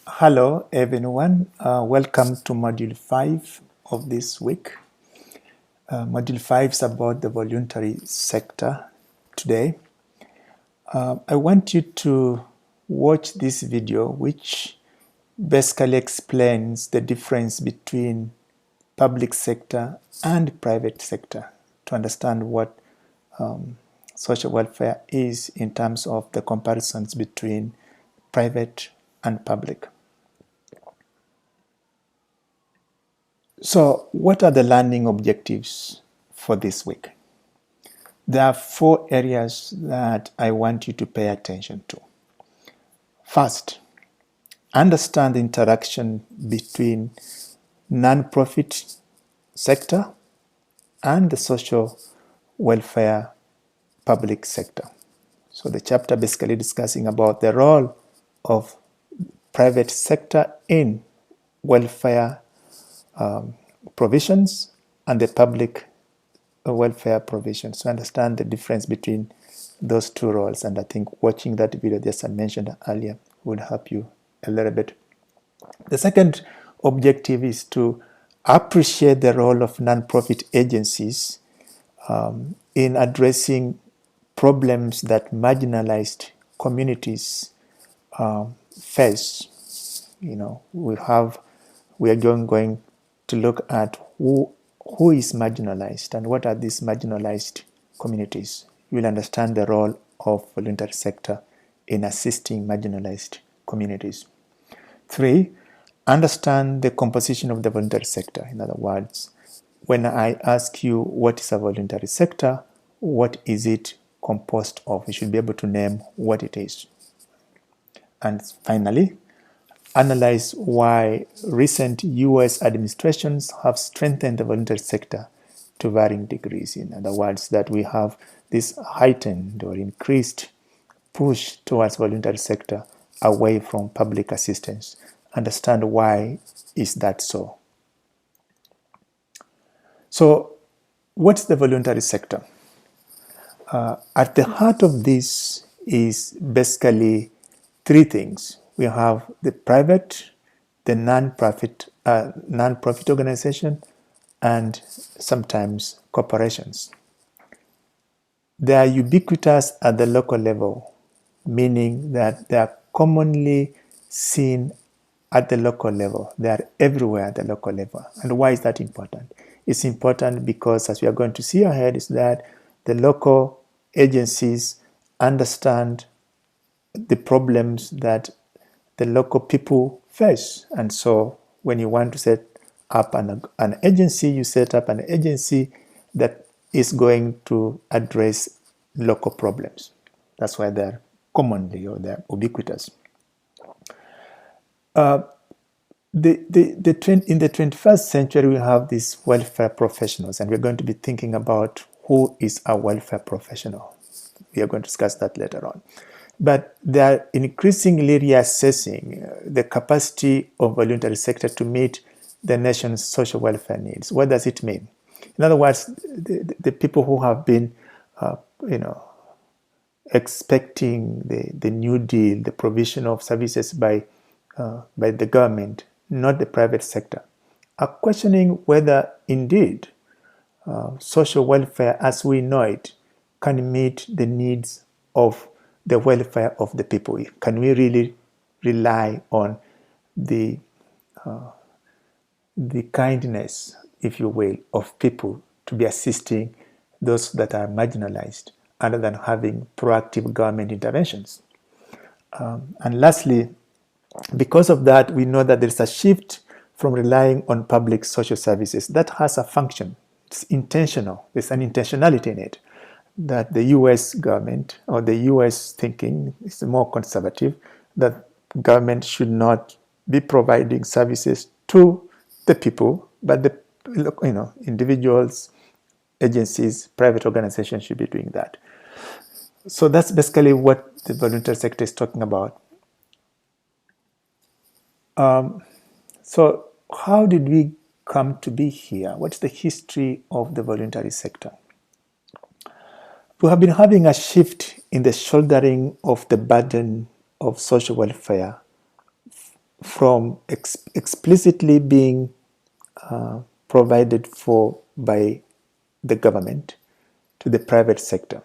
Hello everyone, welcome to Module 5 of this week. Module 5 is about the voluntary sector today. I want you to watch this video which basically explains the difference between public sector and private sector to understand what social welfare is in terms of the comparisons between private and public. So, what are the learning objectives for this week? There are 4 areas that I want you to pay attention to. First, understand the interaction between non-profit sector and the social welfare public sector. So the chapter basically discussing about the role of private sector in welfare provisions and the public welfare provisions. So understand the difference between those two roles, and I think watching that video just I mentioned earlier would help you a little bit. The second objective is to appreciate the role of non-profit agencies in addressing problems that marginalized communities face. We are going to look at who is marginalized and what are these marginalized communities. You will understand the role of voluntary sector in assisting marginalized communities. 3, understand the composition of the voluntary sector. In other words, when I ask you what is a voluntary sector, what is it composed of? You should be able to name what it is. And finally, analyze why recent US administrations have strengthened the voluntary sector to varying degrees. In other words, that we have this heightened or increased push towards voluntary sector away from public assistance. Understand why is that so. So, what's the voluntary sector? At the heart of this is basically 3 things. We have the private, the non-profit organization, and sometimes corporations. They are ubiquitous at the local level, meaning that they are commonly seen at the local level. They are everywhere at the local level. And why is that important? It's important because, as we are going to see ahead, is that the local agencies understand the problems that the local people face. And so when you want to set up an agency, you set up an agency that is going to address local problems. That's why they're commonly or they're ubiquitous. In the 21st century, we have these welfare professionals, and we're going to be thinking about who is a welfare professional. We are going to discuss that later on. But they are increasingly reassessing the capacity of voluntary sector to meet the nation's social welfare needs. What does it mean? In other words, the people who have been, expecting the New Deal, the provision of services by the government, not the private sector, are questioning whether indeed social welfare as we know it can meet the needs of the welfare of the people. Can we really rely on the kindness, if you will, of people to be assisting those that are marginalized, other than having proactive government interventions? And lastly, because of that, we know that there's a shift from relying on public social services that has a function. It's intentional. There's an intentionality in it, that the US government or the US thinking is more conservative, that government should not be providing services to the people, but the individuals, agencies, private organizations should be doing that. So that's basically what the voluntary sector is talking about. So how did we come to be here? What's the history of the voluntary sector? We have been having a shift in the shouldering of the burden of social welfare from explicitly being provided for by the government to the private sector.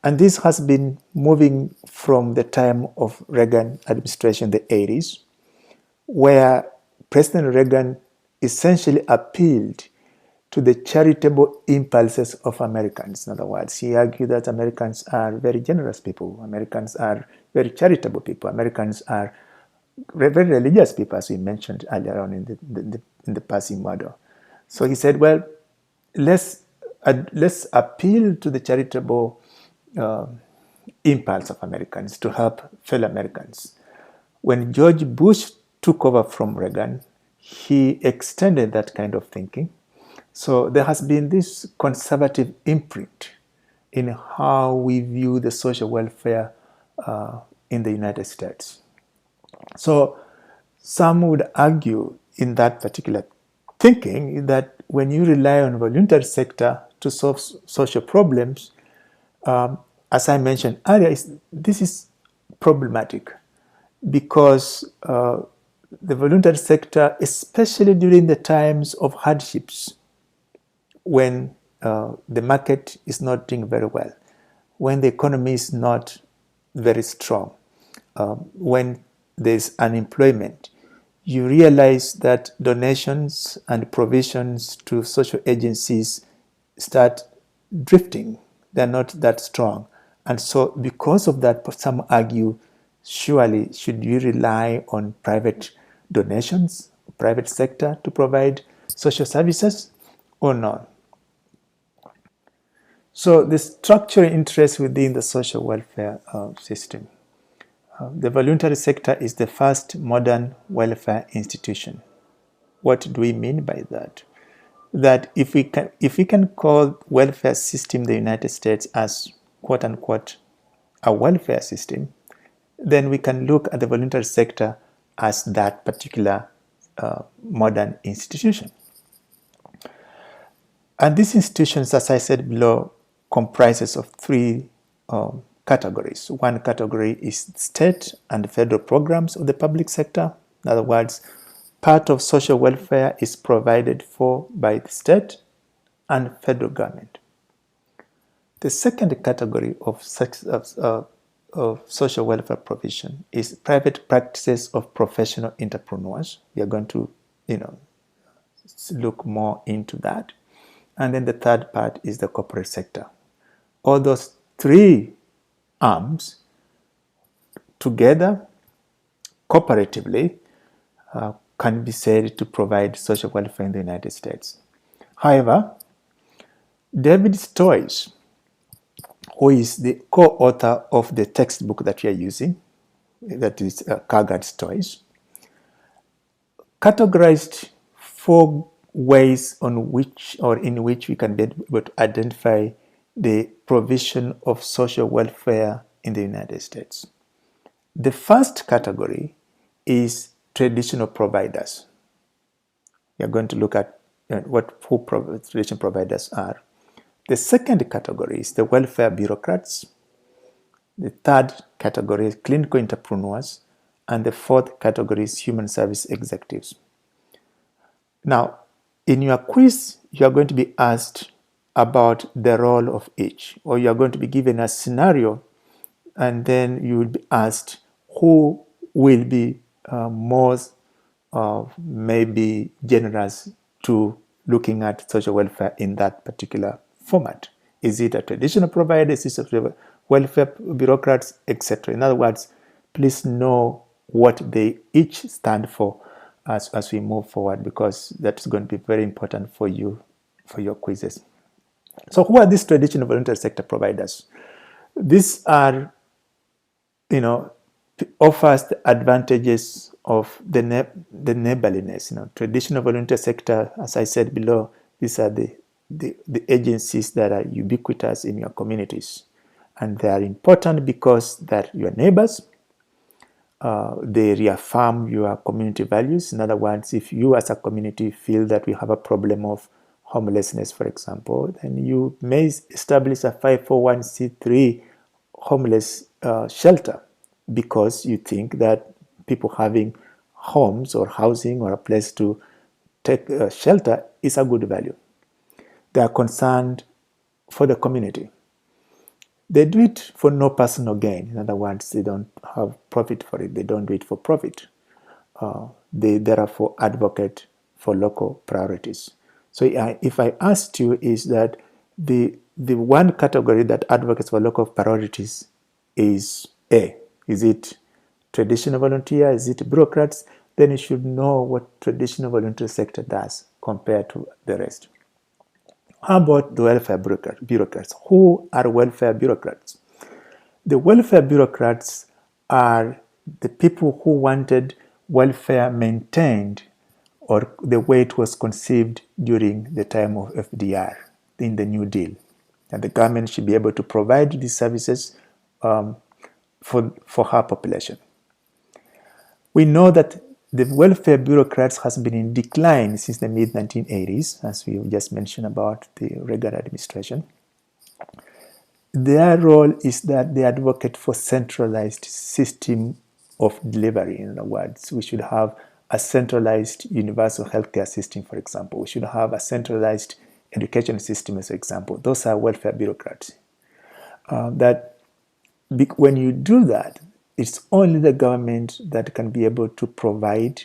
And this has been moving from the time of Reagan administration, the 80s, where President Reagan essentially appealed to the charitable impulses of Americans. In other words, he argued that Americans are very generous people. Americans are very charitable people. Americans are very religious people, as we mentioned earlier on in the passing model. So he said, well, let's appeal to the charitable uh, impulse of Americans to help fellow Americans. When George Bush took over from Reagan, he extended that kind of thinking. So there has been this conservative imprint in how we view the social welfare in the United States. So some would argue in that particular thinking that when you rely on voluntary sector to solve social problems, as I mentioned earlier, this is problematic because the voluntary sector, especially during the times of hardships, when the market is not doing very well, when the economy is not very strong, when there's unemployment, you realize that donations and provisions to social agencies start drifting. They're not that strong. And so because of that, some argue, surely should you rely on private donations, private sector to provide social services or not? So the structural interest within the social welfare system. The voluntary sector is the first modern welfare institution. What do we mean by that? That if we can call welfare system in the United States as quote unquote a welfare system, then we can look at the voluntary sector as that particular modern institution. And these institutions, as I said below, comprises of three categories. One category is state and federal programs of the public sector. In other words, part of social welfare is provided for by the state and federal government. The second category of social welfare provision is private practices of professional entrepreneurs. We are going to, look more into that. And then the third part is the corporate sector. All those three arms together, cooperatively, can be said to provide social welfare in the United States. However, David Stoesz, who is the co-author of the textbook that we are using, that is Karger and Stoesz, categorized 4 ways in which we can be able to identify the provision of social welfare in the United States. The first category is traditional providers. We are going to look at who traditional providers are. The second category is the welfare bureaucrats. The third category is clinical entrepreneurs. And the fourth category is human service executives. Now, in your quiz, you are going to be asked about the role of each, or you are going to be given a scenario, and then you will be asked who will be most maybe generous to looking at social welfare in that particular format. Is it a traditional provider? Is it a welfare bureaucrats, etc.? In other words, please know what they each stand for as we move forward, because that's going to be very important for you for your quizzes. So who are these traditional voluntary sector providers? These are, offers the advantages of the neighborliness. Traditional voluntary sector, as I said below, these are the agencies that are ubiquitous in your communities. And they are important because they're your neighbors. They reaffirm your community values. In other words, if you as a community feel that we have a problem of homelessness, for example, then you may establish a 501c3 homeless shelter, because you think that people having homes or housing or a place to take shelter is a good value. They are concerned for the community. They do it for no personal gain. In other words, they don't have profit for it. They don't do it for profit. They therefore advocate for local priorities. So if I asked you, is that the one category that advocates for local priorities is A. Is it traditional volunteer? Is it bureaucrats? Then you should know what traditional volunteer sector does compared to the rest. How about the welfare bureaucrats? Who are welfare bureaucrats? The welfare bureaucrats are the people who wanted welfare maintained or the way it was conceived during the time of FDR in the New Deal. And the government should be able to provide these services for her population. We know that the welfare bureaucrats has been in decline since the mid-1980s, as we just mentioned about the Reagan administration. Their role is that they advocate for centralized system of delivery. In other words, we should have a centralized universal healthcare system, for example. We should have a centralized education system, as an example. Those are welfare bureaucrats. When you do that, it's only the government that can be able to provide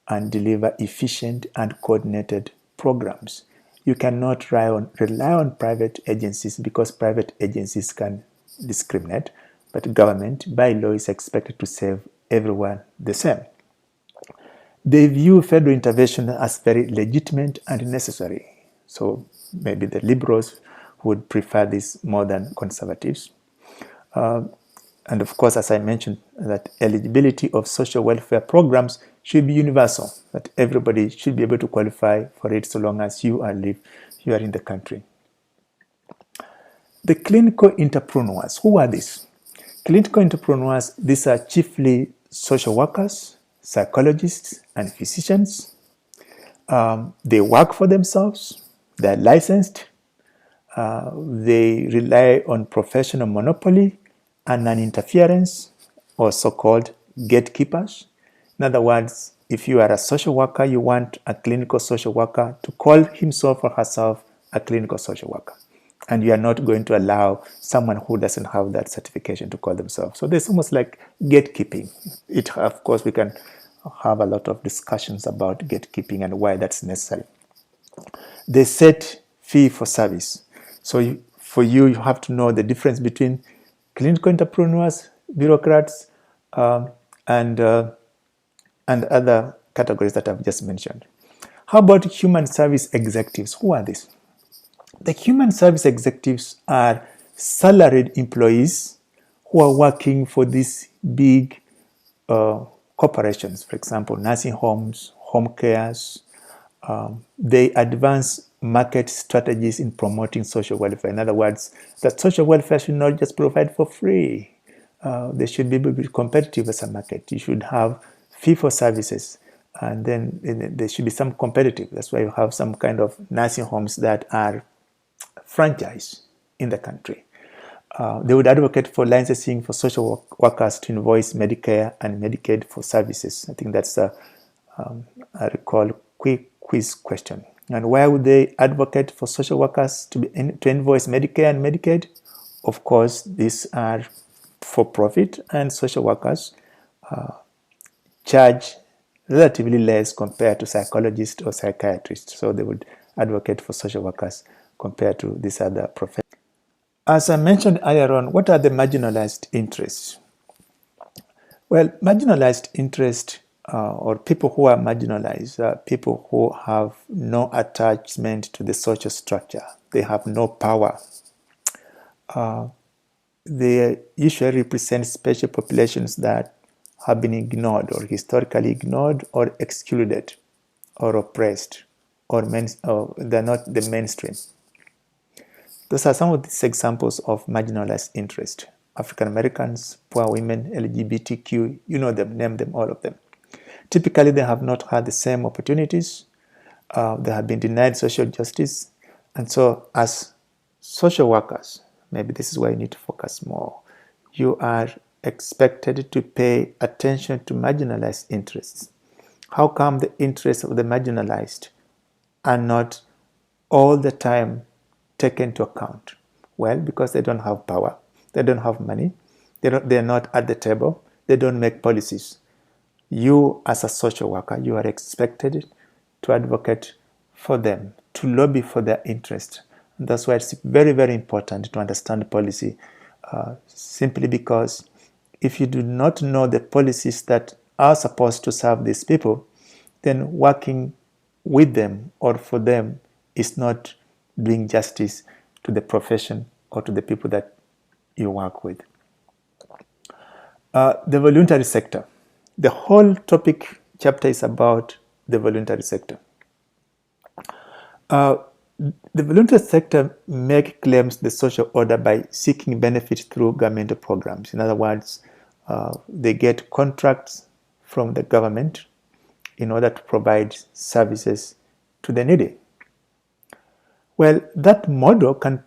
and deliver efficient and coordinated programs. You cannot rely on private agencies because private agencies can discriminate, but government by law is expected to serve everyone the same. They view federal intervention as very legitimate and necessary. So maybe the liberals would prefer this more than conservatives. And of course, as I mentioned, that eligibility of social welfare programs should be universal, that everybody should be able to qualify for it so long as you are in the country. The clinical entrepreneurs, who are these? Clinical entrepreneurs, these are chiefly social workers, psychologists, and physicians. They work for themselves, they're licensed, they rely on professional monopoly and non-interference, or so-called gatekeepers. In other words, if you are a social worker, you want a clinical social worker to call himself or herself a clinical social worker. And you are not going to allow someone who doesn't have that certification to call themselves. So there's almost like gatekeeping. Of course, we can have a lot of discussions about gatekeeping and why that's necessary. They set fee for service. So for you have to know the difference between clinical entrepreneurs, bureaucrats, and other categories that I've just mentioned. How about human service executives? Who are these? The human service executives are salaried employees who are working for these big corporations, for example, nursing homes, home cares. They advance market strategies in promoting social welfare. In other words, that social welfare should not just provide for free. They should be able to be competitive as a market. You should have fee for services, and then there should be some competitive. That's why you have some kind of nursing homes that are franchise in the country. They would advocate for licensing for social workers to invoice Medicare and Medicaid for services. I think that's I recall quick quiz question. And why would they advocate for social workers to invoice Medicare and Medicaid? Of course, these are for profit, and social workers charge relatively less compared to psychologists or psychiatrists. So they would advocate for social workers compared to these other professions. As I mentioned earlier on, what are the marginalized interests? Well, marginalized interests or people who are marginalized are people who have no attachment to the social structure. They have no power. They usually represent special populations that have been ignored or historically ignored or excluded or oppressed, or they're not the mainstream. Those are some of these examples of marginalized interest. African Americans, poor women, LGBTQ, you know them, name them, all of them. Typically, they have not had the same opportunities. They have been denied social justice. And so as social workers, maybe this is where you need to focus more. You are expected to pay attention to marginalized interests. How come the interests of the marginalized are not all the time taken into account? Well, because they don't have power, they don't have money, they're not at the table, they don't make policies. You, as a social worker, you are expected to advocate for them, to lobby for their interest. And that's why it's very, very important to understand policy, simply because if you do not know the policies that are supposed to serve these people, then working with them or for them is not doing justice to the profession or to the people that you work with. The voluntary sector. The whole topic chapter is about the voluntary sector. The voluntary sector make claims to the social order by seeking benefits through governmental programs. In other words, they get contracts from the government in order to provide services to the needy. Well, that model can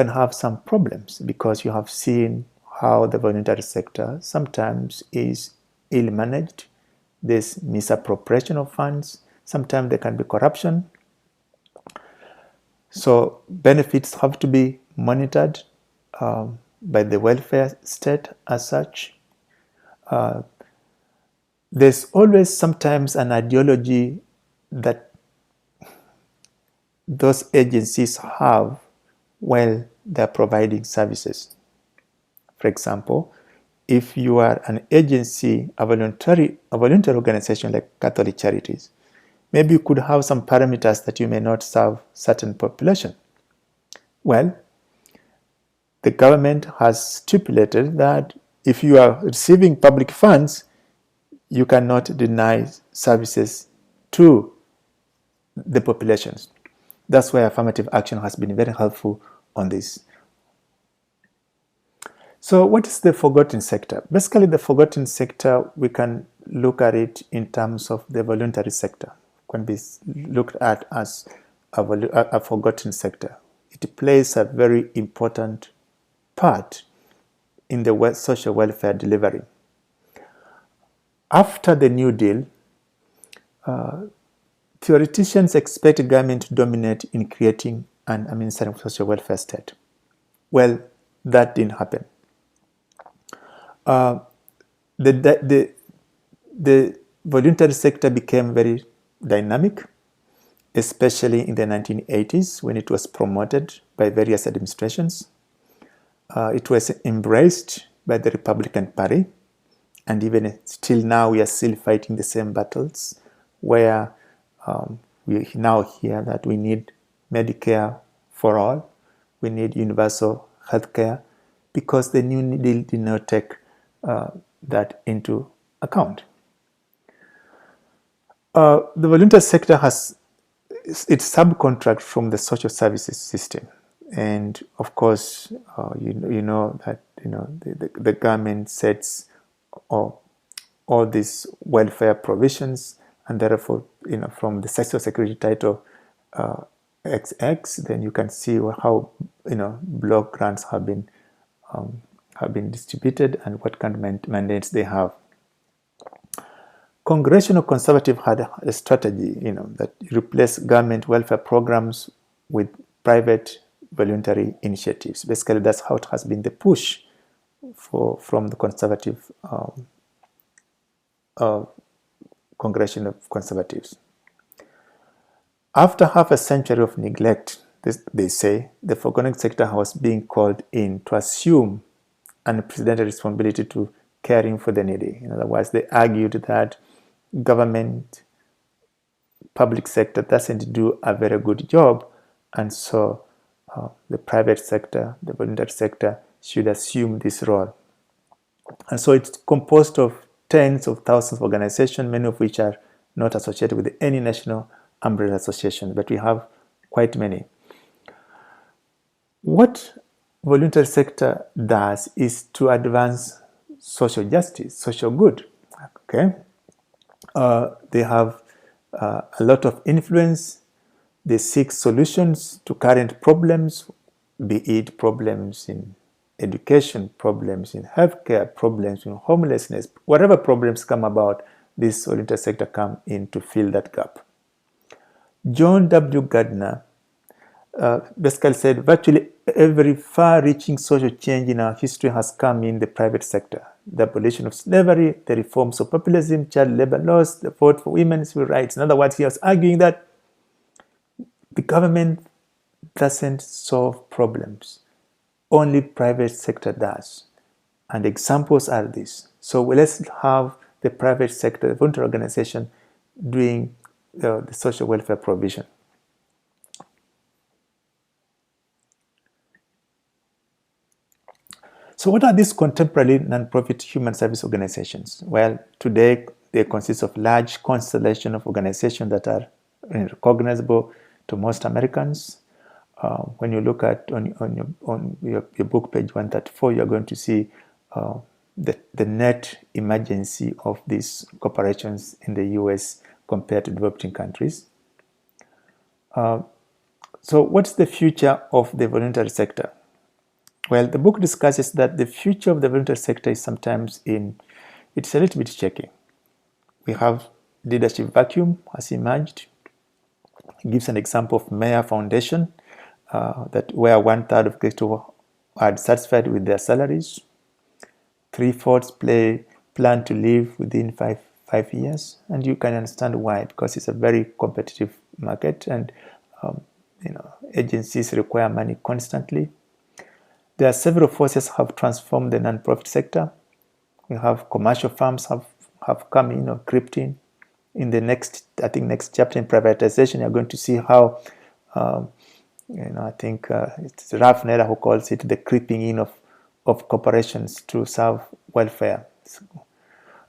have some problems, because you have seen how the voluntary sector sometimes is ill managed. There's misappropriation of funds. Sometimes there can be corruption. So benefits have to be monitored by the welfare state as such. There's always sometimes an ideology that those agencies have while they're providing services. For example, if you are an agency, a voluntary organization like Catholic Charities, maybe you could have some parameters that you may not serve certain population. Well, the government has stipulated that if you are receiving public funds, you cannot deny services to the populations. That's why affirmative action has been very helpful on this. So what is the forgotten sector? Basically, the forgotten sector, we can look at it in terms of the voluntary sector. It can be looked at as a forgotten sector. It plays a very important part in the social welfare delivery. After the New Deal, theoreticians expect government to dominate in creating an administrative social welfare state. Well, that didn't happen. The voluntary sector became very dynamic, especially in the 1980s when it was promoted by various administrations. It was embraced by the Republican Party, and even still now we are still fighting the same battles, where we now hear that we need Medicare for all, we need universal health care, because the New Deal did not take that into account. The voluntary sector has its subcontract from the social services system, and of course, you know that the government sets all these welfare provisions, and therefore, from the social security title XX, then you can see how block grants have been distributed and what kind of mandates they have. Congressional conservative had a strategy, that replace government welfare programs with private voluntary initiatives. Basically, that's how it has been the push from the conservative congressional conservatives. After half a century of neglect, they say, the forgotten sector was being called in to assume unprecedented responsibility to caring for the needy. In other words, they argued that government, public sector doesn't do a very good job, and so the private sector, the voluntary sector, should assume this role. And so it's composed of tens of thousands of organizations, many of which are not associated with any national umbrella association, but we have quite many. What voluntary sector does is to advance social justice, social good. Okay, they have a lot of influence. They seek solutions to current problems, be it problems in education, problems in healthcare, problems in homelessness, whatever problems come about, this voluntary sector come in to fill that gap. John W. Gardner basically said virtually every far-reaching social change in our history has come in the private sector. The abolition of slavery, the reforms of populism, child labor laws, the vote for women's civil rights. In other words, he was arguing that the government doesn't solve problems. Only private sector does. And examples are these. So let's have the private sector, the voluntary organization, doing the social welfare provision. So what are these contemporary non-profit human service organizations? Well, today they consist of large constellation of organizations that are recognizable to most Americans. When you look at on your book page 134, you're going to see the net emergency of these corporations in the US compared to developing countries. So what's the future of the voluntary sector? Well, the book discusses that the future of the voluntary sector is sometimes it's a little bit shaky. We have leadership vacuum has emerged. It gives an example of Mayor Foundation, that where 1/3 of people are satisfied with their salaries. 3/4 plan to leave within five years, and you can understand why, because it's a very competitive market, and agencies require money constantly. There are several forces have transformed the non-profit sector. We have commercial firms have come in or crept in. In the next chapter in privatization, you're going to see how, I think it's Ralph Nader who calls it the creeping in of corporations to serve welfare.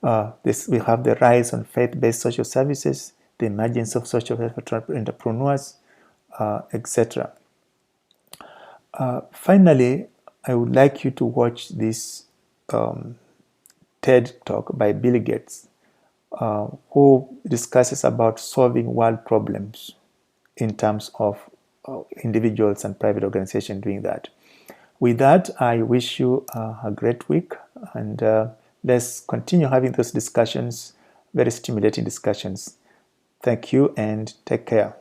We have the rise on faith-based social services, the emergence of social welfare entrepreneurs, etc. Finally, I would like you to watch this TED talk by Bill Gates, who discusses about solving world problems in terms of individuals and private organizations doing that. With that, I wish you a great week, and let's continue having those discussions, very stimulating discussions. Thank you and take care.